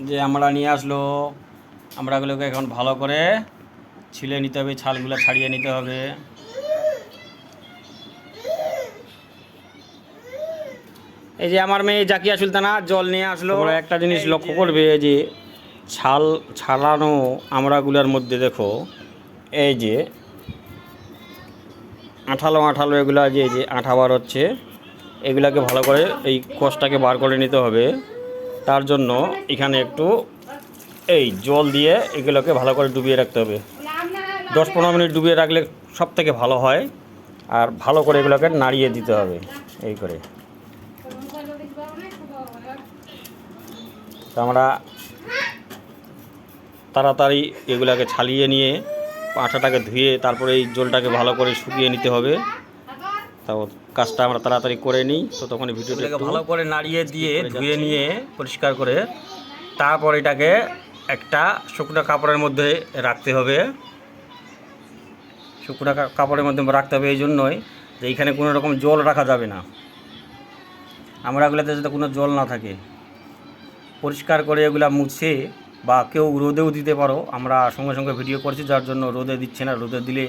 যে আমরা নিয়ে আসলো, আমড়াগুলোকে এখন ভালো করে ছিলে নিতে হবে, ছালগুলো ছাড়িয়ে নিতে হবে। এই যে আমার মেয়ে জাকিয়া সুলতানা জল নিয়ে আসলো। তোমরা একটা জিনিস লক্ষ্য করবে যে ছাল ছাড়ানো আমড়াগুলোর মধ্যে দেখো এই যে আঠালো আঠালো এগুলা যে যে আঠা বার হচ্ছে, এগুলাকে ভালো করে এই কষটাকে বার করে নিতে হবে। তার জন্য এখানে একটু এই জল দিয়ে এগুলোকে ভালো করে ডুবিয়ে রাখতে হবে। 10-15 মিনিট ডুবিয়ে রাখলে সব থেকে ভালো হয়। আর ভালো করে এগুলোকে নাড়িয়ে দিতে হবে এই করে। তো আমরা তাড়াতাড়ি এগুলাকে ছালিয়ে নিয়ে আঠাটাকে ধুয়ে তারপরে এই জলটাকে ভালো করে শুকিয়ে নিতে হবে। তাও কাজটা আমরা তাড়াতাড়ি করে নিই। তো তখন ভিডিওটাকে ভালো করে নাড়িয়ে দিয়ে ধুয়ে নিয়ে পরিষ্কার করে তারপর এটাকে একটা শুকনো কাপড়ের মধ্যে রাখতে হবে। শুকনো কাপড়ের মধ্যে রাখতে হবে এই জন্যই যে এইখানে কোনো রকম জল রাখা যাবে না, আমড়াগুলোতে যাতে কোনো জল না থাকে। পরিষ্কার করে এগুলা মুছে বা কেউ রোদেও দিতে পারো। আমরা সঙ্গে সঙ্গে ভিডিও করছি যার জন্য রোদে দিচ্ছে না, রোদে দিলে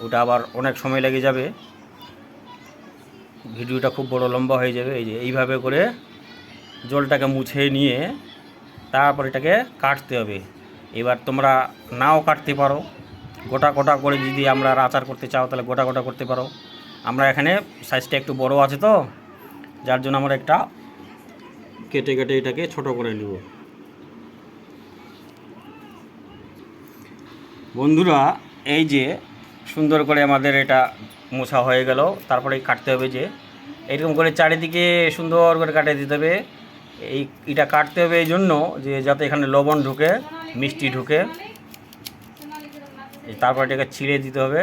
ওটা আবার অনেক সময় লেগে যাবে, ভিডিওটা খুব বড় লম্বা হয়ে যাবে। এই যে এইভাবে করে জলটাকে মুছে নিয়ে তারপর এটাকে কাটতে হবে। এবার তোমরা নাও কাটতে পারো, গোটা গোটা করে যদি আমরা আচার করতে চাও তাহলে গোটা গোটা করতে পারো। আমরা এখানে সাইজটা একটু বড় আছে তো যার জন্য আমরা একটা কেটে কেটে এটাকে ছোট করে নেব। বন্ধুরা এই যে সুন্দর করে আমাদের এটা মোছা হয়ে গেল। তারপরে কাটতে হবে যে এরকম করে চারিদিকে সুন্দর করে কাটে দিতে হবে। এটা কাটতে হবে এই জন্য যে যাতে এখানে লবণ ঢুকে, মিষ্টি ঢুকে। তারপর এটাকে ছিঁড়ে দিতে হবে,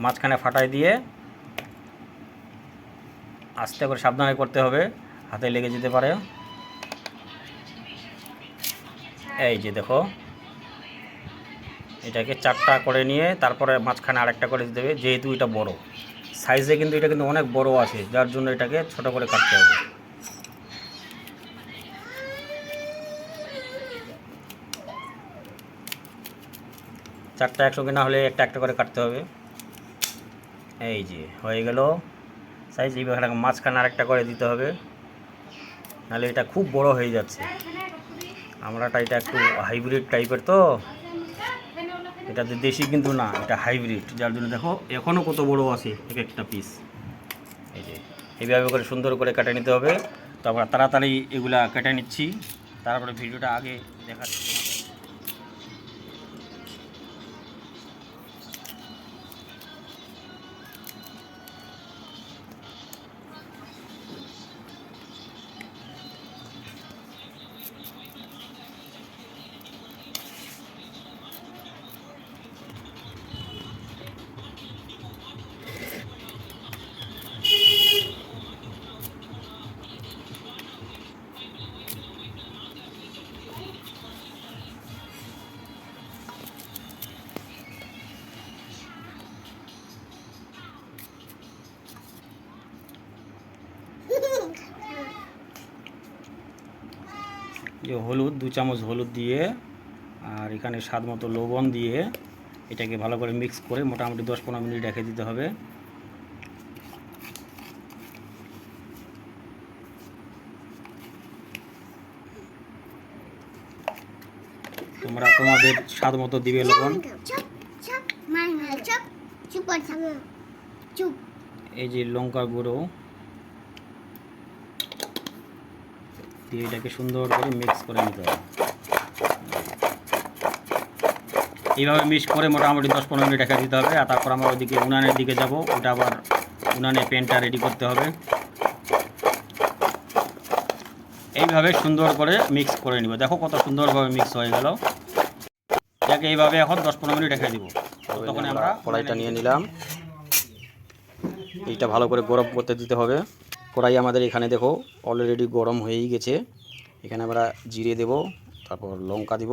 মাঝখানে ফাটাই দিয়ে আস্তে করে সাবধানে করতে হবে, হাতে লেগে যেতে পারে। এই যে দেখো এটাকে 4টা করে নিয়ে তারপরে মাঝখানে আরেকটা করে দিতে হবে। যেহেতু এটা বড় সাইজে, কিন্তু এটা কিন্তু অনেক বড় আছে যার জন্য এটাকে ছোট করে কাটতে হবে। চারটা একসঙ্গে না হলে একটা একটা করে কাটতে হবে। এই যে হয়ে গেল সাইজ। এইভাবে মাঝখানে আরেকটা করে দিতে হবে, নাহলে এটা খুব বড় হয়ে যাচ্ছে। আমরাটা এটা একটু হাইব্রিড টাইপের, তো এটা দেশি কিন্তু না, এটা হাইব্রিড, যার জন্য দেখো এখনও কত বড় আছে এক একটা পিস। এই যে এইভাবে করে সুন্দর করে কেটে নিতে হবে। তো আমরা তাড়াতাড়ি এগুলা কেটে নিচ্ছি, তারপরে ভিডিওটা আগে দেখাচ্ছি। যে হলুদ 2 চামচ হলুদ দিয়ে আর এখানে স্বাদ মতো লবণ দিয়ে এটাকে ভালো করে মিক্স করে মোটামুটি 10-15 মিনিট রেখে দিতে হবে। তোমরা তোমাদের স্বাদ মতো দিবে লবণ। এই যে লঙ্কা গুঁড়ো দিয়ে এটাকে সুন্দর করে মিক্স করে নিতে হবে। এইভাবে মিক্স করে মোটামুটি 10-15 মিনিট রেখে দিতে হবে। আর তারপর আমরা ওইদিকে উনানের দিকে যাব, ওটা আবার উনানে প্যানটা রেডি করতে হবে। এইভাবে সুন্দর করে মিক্স করে নিব। দেখো কত সুন্দরভাবে মিক্স হয়ে গেল। এটাকে এইভাবে এখন 10-15 মিনিট রেখে দিব। তখন আমরা কড়াইটা নিয়ে নিলাম, এইটা ভালো করে গরম করতে দিতে হবে। কড়াই আমাদের এখানে দেখো অলরেডি গরম হয়েই গেছে। এখানে আমরা জিরে দেব, তারপর লঙ্কা দিব,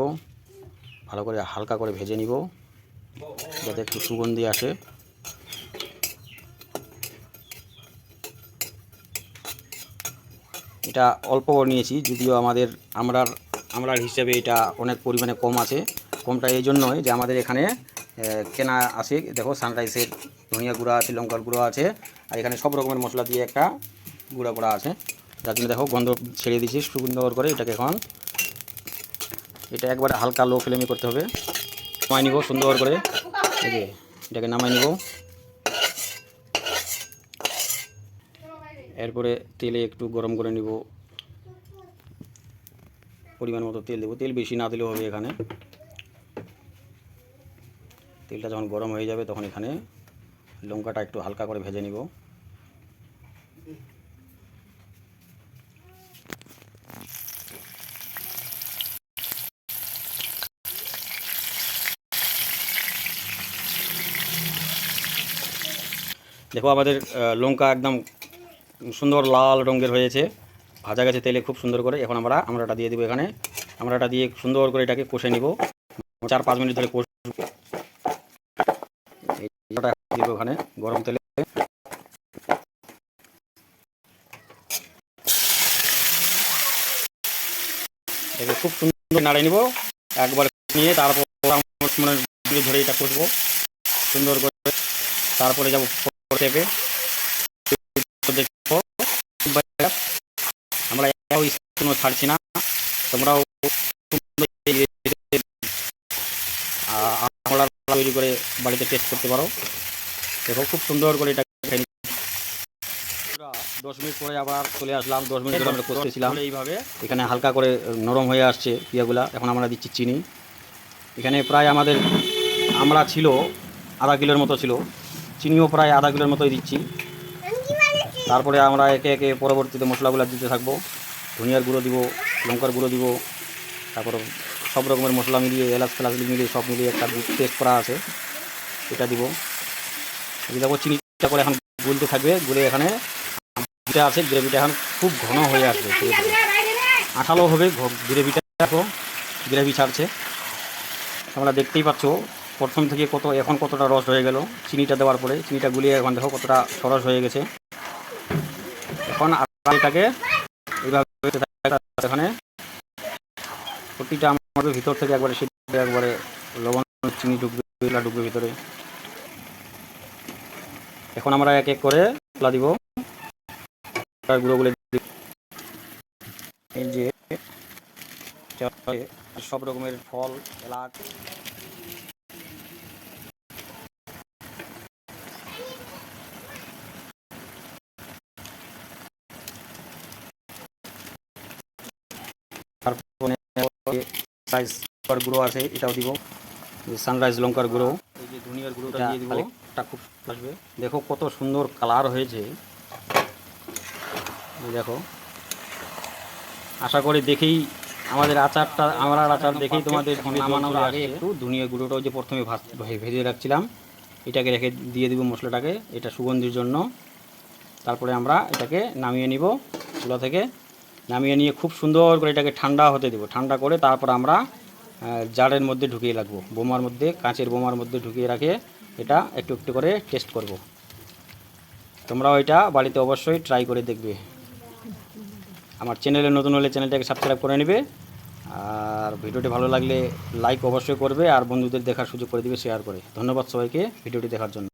ভালো করে হালকা করে ভেজে নিব যাতে একটু সুগন্ধি আসে। এটা অল্প নিয়েছি, যদিও আমাদের আমরার আমলার হিসেবে এটা অনেক পরিমাণে কম আছে। কমটা এই জন্যই যে আমাদের এখানে কেনা আছে, দেখো সানরাইজের ধনিয়া গুঁড়া আছে, লঙ্কার গুঁড়ো আছে, আর এখানে সব রকমের মশলা দিয়ে একটা গুঁড়া করা আছে, যার জন্য দেখো গন্ধ ছেড়ে দিয়েছি সুন্দর করে। এটাকে এখন এটা একবারে হালকা লো ফ্লেমে করতে হবে। নামাই নিব সুন্দর করে, এই যে এটাকে নামাই নিব। এরপরে তেলে একটু গরম করে নিব, পরিমাণ মতো তেল দেবো, তেল বেশি না দিলেও হবে। এখানে তেলটা যখন গরম হয়ে যাবে তখন এখানে লঙ্কাটা একটু হালকা করে ভেজে নিব। দেখো আমাদের লঙ্কা একদম সুন্দর লাল রঙের হয়েছে, ভাজা গেছে তেলে খুব সুন্দর করে। এখন আমরা আমড়াটা দিয়ে দিব এখানে, আমড়াটা দিয়ে সুন্দর করে এটাকে কষে নিব, 4-5 মিনিট ধরে কষে দিব ওখানে গরম তেলে। এটাকে খুব সুন্দর নাড়িয়ে নিব একবার নিয়ে, তারপর ধরে এটা কষবো সুন্দর করে। তারপরে যাবো থেকে আমরা কোনো ছাড়ছি না, তোমরাও তৈরি করে বাড়িতে টেস্ট করতে পারো। দেখো খুব সুন্দর করে এটা 10 মিনিট পরে আবার চলে আসলাম। 10 মিনিট ধরে আমরা কষতেছিলাম এইভাবে, এখানে হালকা করে নরম হয়ে আসছে পিয়াগুলা। এখন আমরা দিচ্ছি চিনি। এখানে প্রায় আমাদের আমরা ছিল আধা কিলোর মতো ছিল, চিনিও প্রায় আধা কিলোর মতোই দিচ্ছি। তারপরে আমরা একে একে পরবর্তীতে মশলাগুলো দিতে থাকবো। ধনিয়ার গুঁড়ো দিব, লঙ্কার গুঁড়ো দিব, তারপর সব রকমের মশলা মিলিয়ে এলাচ ফেলাচ মিলিয়ে সব মিলিয়ে একটা পেস্ট করা আছে, এটা দিব। দেখো চিনিটা করে এখন গুলতে থাকবে, গুলে এখানে যেটা আছে গ্রেভিটা এখন খুব ঘন হয়ে আসবে, আঠালো হবে গ্রেভিটা। দেখো গ্রেভি ছাড়ছে, তোমরা দেখতেই পাচ্ছ প্রথম থেকে এখন কতটা রস হয়ে গেল চিনিটা দেওয়ার পরে। চিনিটা গুলিয়ে এখন দেখো কতটা সরস হয়ে গেছে। এখন এটাকে এইভাবে এখানে প্রতিটা আমাদের ভিতর থেকে একবারে লবণ চিনি ঢুকবে ভিতরে। এখন আমরা এক এক করে মশলা দিব, গুঁড়োগুলো এই যে সব রকমের ফল, এলাচ, তারপরে গুঁড়ো আছে এটাও দিব, সানরাইজ লঙ্কার গুঁড়ো, এই যে ধনিয়ার গুঁড়োটা দিয়ে দিব, এটা খুব আসবে। দেখো কত সুন্দর কালার হয়েছে, দেখো। আশা করি দেখেই আমাদের আচার দেখেই তোমাদের নামানোর আগে একটু ধনিয়া গুঁড়োটাও যে প্রথমে ভেজে রাখছিলাম এটাকে রেখে দিয়ে দিব মশলাটাকে, এটা সুগন্ধির জন্য। তারপরে আমরা এটাকে নামিয়ে নিব, চুলা থেকে নামিয়ে নিয়ে খুব সুন্দর করে এটাকে ঠান্ডা হতে দেব। ঠান্ডা করে তারপর আমরা জারের মধ্যে ঢুকিয়ে রাখবো, বোমার মধ্যে, কাঁচের বোমার মধ্যে ঢুকিয়ে রাখে এটা একটু একটু করে টেস্ট করব। তোমরাও এটা বাড়িতে অবশ্যই ট্রাই করে দেখবে। আমার চ্যানেলে নতুন হলে চ্যানেলটাকে সাবস্ক্রাইব করে নেবে, আর ভিডিওটি ভালো লাগলে লাইক অবশ্যই করবে, আর বন্ধুদের দেখার সুযোগ করে দিবে শেয়ার করে। ধন্যবাদ সবাইকে ভিডিওটি দেখার জন্য।